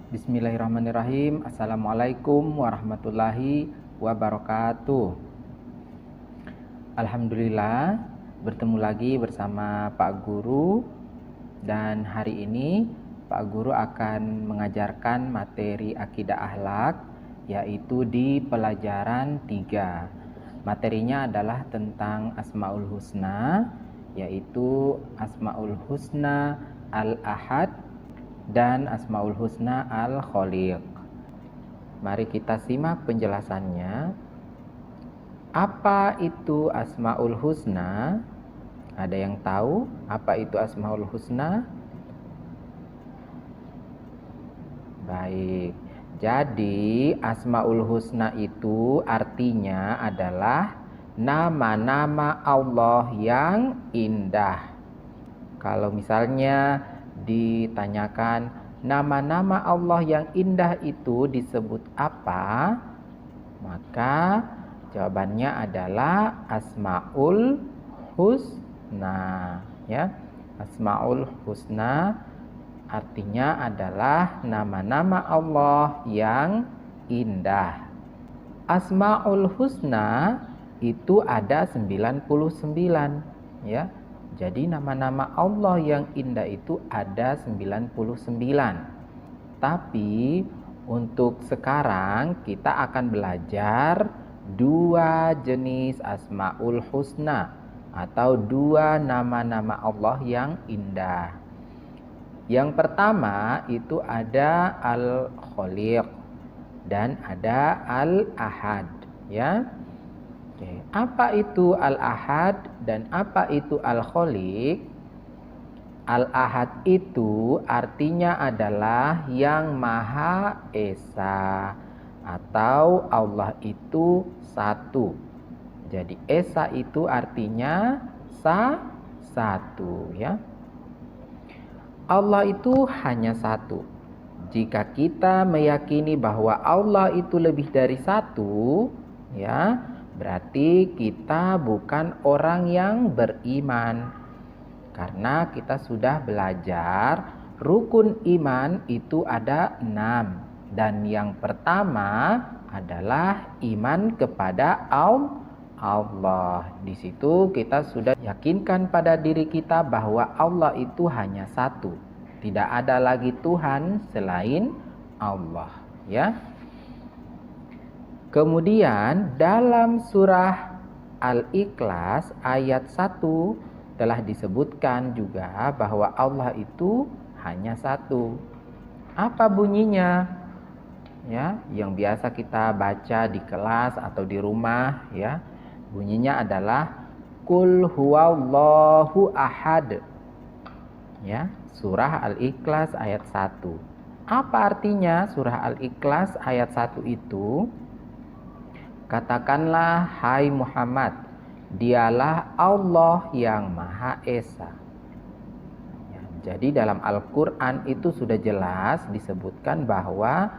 Bismillahirrahmanirrahim. Assalamualaikum warahmatullahi wabarakatuh. Alhamdulillah, bertemu lagi bersama Pak Guru. Dan hari ini Pak Guru akan mengajarkan materi akidah akhlak, yaitu di pelajaran 3. Materinya adalah tentang Asmaul Husna, yaitu Asmaul Husna Al-Ahad dan Asmaul Husna Al-Khaliq. Mari kita simak penjelasannya. Apa itu Asmaul Husna? Ada yang tahu apa itu Asmaul Husna? Baik. Jadi Asmaul Husna itu artinya adalah nama-nama Allah yang indah. Kalau misalnya ditanyakan nama-nama Allah yang indah itu disebut apa, maka jawabannya adalah Asmaul Husna, ya. Asmaul Husna artinya adalah nama-nama Allah yang indah. Asmaul Husna itu ada 99, ya. Jadi nama-nama Allah yang indah itu ada 99. Tapi untuk sekarang kita akan belajar 2 jenis Asmaul Husna atau 2 nama-nama Allah yang indah. Yang pertama itu ada Al-Khaliq dan ada Al-Ahad, ya. Oke, apa itu Al-Ahad dan apa itu Al-Khaliq? Al-Ahad itu artinya adalah yang Maha Esa atau Allah itu satu. Jadi Esa itu artinya satu, ya. Allah itu hanya satu. Jika kita meyakini bahwa Allah itu lebih dari satu, ya, berarti kita bukan orang yang beriman. Karena kita sudah belajar rukun iman itu ada 6. Dan yang pertama adalah iman kepada Allah. Di situ kita sudah yakinkan pada diri kita bahwa Allah itu hanya satu. Tidak ada lagi Tuhan selain Allah, ya. Kemudian dalam surah Al-Ikhlas ayat 1 telah disebutkan juga bahwa Allah itu hanya satu. Apa bunyinya? Ya, yang biasa kita baca di kelas atau di rumah, ya. Bunyinya adalah Qul huwallahu ahad. Ya, surah Al-Ikhlas ayat 1. Apa artinya surah Al-Ikhlas ayat 1 itu? Katakanlah, hai Muhammad, dialah Allah yang Maha Esa. Ya, jadi dalam Al-Quran itu sudah jelas disebutkan bahwa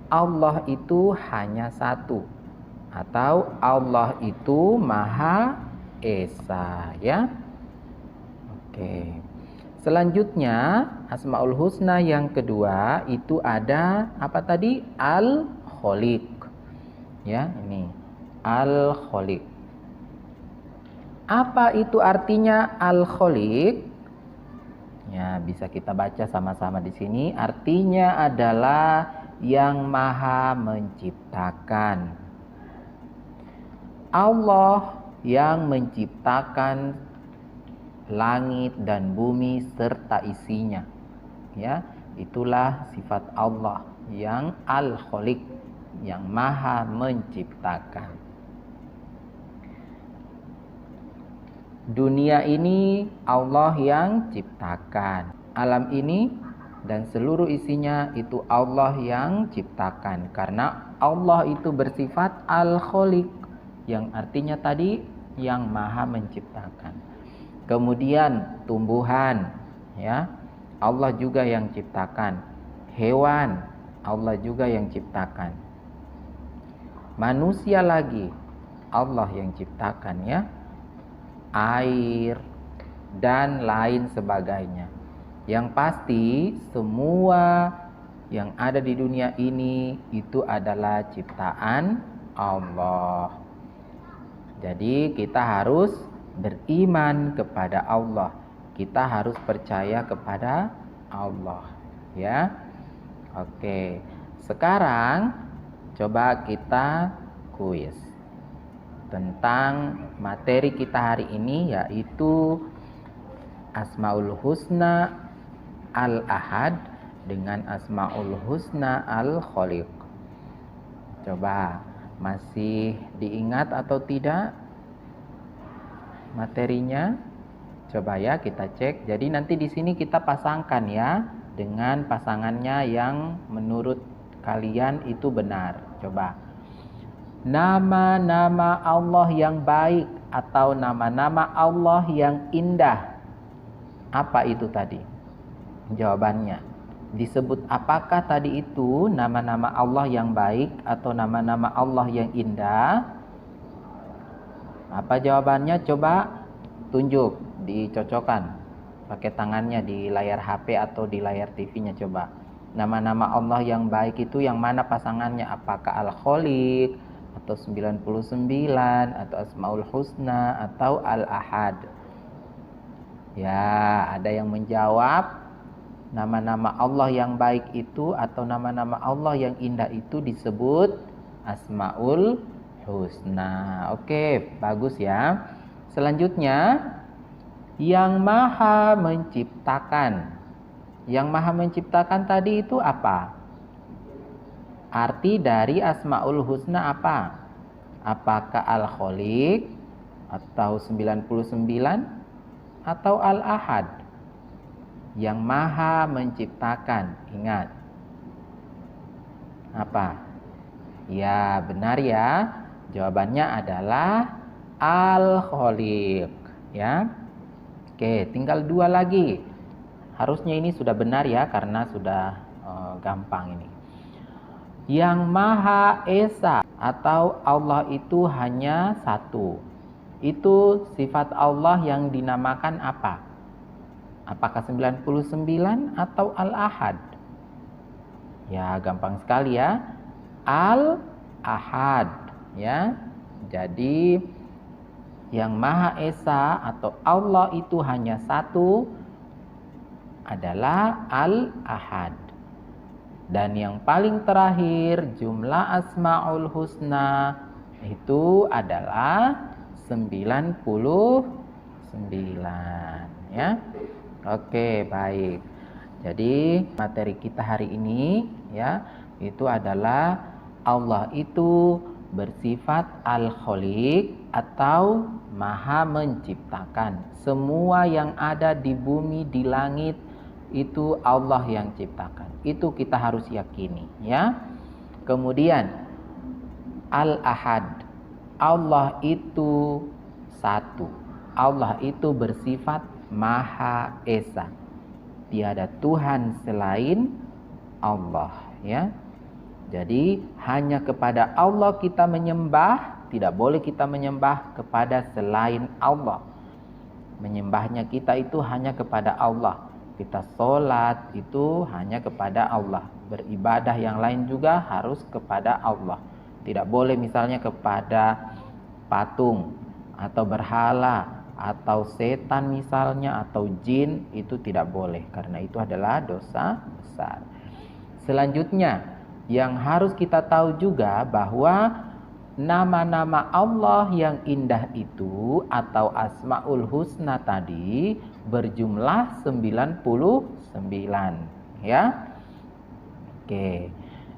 Allah itu hanya satu. Atau Allah itu Maha Esa, ya. Oke. Selanjutnya Asmaul Husna yang kedua itu ada apa tadi? Al-Khaliq. Ya, ini Al-Khaliq. Apa itu artinya Al-Khaliq? Ya, bisa kita baca sama-sama di sini. Artinya adalah yang Maha menciptakan. Allah yang menciptakan langit dan bumi serta isinya. Ya, itulah sifat Allah yang Al-Khaliq, yang Maha menciptakan. Dunia ini Allah yang ciptakan. Alam ini dan seluruh isinya itu Allah yang ciptakan. Karena Allah itu bersifat Al-Khaliq, yang artinya tadi yang Maha menciptakan. Kemudian tumbuhan, ya, Allah juga yang ciptakan. Hewan, Allah juga yang ciptakan. Manusia lagi Allah yang ciptakan, ya. Air dan lain sebagainya. Yang pasti semua yang ada di dunia ini itu adalah ciptaan Allah. Jadi kita harus beriman kepada Allah. Kita harus percaya kepada Allah, ya. Oke. Sekarang coba kita kuis tentang materi kita hari ini, yaitu Asmaul Husna Al-Ahad dengan Asmaul Husna Al-Khaliq. Coba masih diingat atau tidak materinya? Coba ya kita cek. Jadi nanti di sini kita pasangkan ya dengan pasangannya yang menurut kalian itu benar. Coba. Nama-nama Allah yang baik atau nama-nama Allah yang indah. Apa itu tadi? Jawabannya. Disebut apakah tadi itu nama-nama Allah yang baik atau nama-nama Allah yang indah? Apa jawabannya? Coba tunjuk, dicocokkan pakai tangannya di layar HP atau di layar TV-nya. Coba. Nama-nama Allah yang baik itu yang mana pasangannya? Apakah Al-Khaliq atau 99 atau Asmaul Husna atau Al-Ahad? Ya, ada yang menjawab nama-nama Allah yang baik itu atau nama-nama Allah yang indah itu disebut Asmaul Husna. Oke, bagus ya. Selanjutnya, yang maha menciptakan. Yang maha menciptakan tadi itu apa? Arti dari Asmaul Husna apa? Apakah Al-Khaliq atau 99 atau Al-Ahad? Yang maha menciptakan. Ingat. Apa? Ya, benar ya. Jawabannya adalah Al-Khaliq, ya. Oke, tinggal 2 lagi. Harusnya ini sudah benar ya, karena sudah gampang ini. Yang Maha Esa atau Allah itu hanya satu. Itu sifat Allah yang dinamakan apa? Apakah 99 atau Al-Ahad? Ya, gampang sekali ya. Al-Ahad, ya. Jadi yang Maha Esa atau Allah itu hanya satu adalah Al-Ahad. Dan yang paling terakhir jumlah Asmaul Husna itu adalah 99, ya. Oke, baik. Jadi materi kita hari ini ya itu adalah Allah itu bersifat Al-Khaliq atau Maha menciptakan. Semua yang ada di bumi, di langit itu Allah yang ciptakan. Itu kita harus yakini, ya. Kemudian Al-Ahad. Allah itu satu. Allah itu bersifat Maha Esa. Tiada Tuhan selain Allah, ya. Jadi hanya kepada Allah kita menyembah, tidak boleh kita menyembah kepada selain Allah. Menyembahnya kita itu hanya kepada Allah. Kita sholat itu hanya kepada Allah. Beribadah yang lain juga harus kepada Allah. Tidak boleh misalnya kepada patung atau berhala atau setan misalnya atau jin, itu tidak boleh karena itu adalah dosa besar. Selanjutnya yang harus kita tahu juga bahwa nama-nama Allah yang indah itu atau Asmaul Husna tadi berjumlah 99, ya. Oke.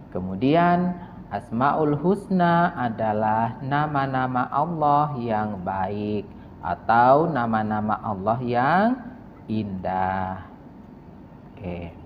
Kemudian Asmaul Husna adalah nama-nama Allah yang baik atau nama-nama Allah yang indah. Oke.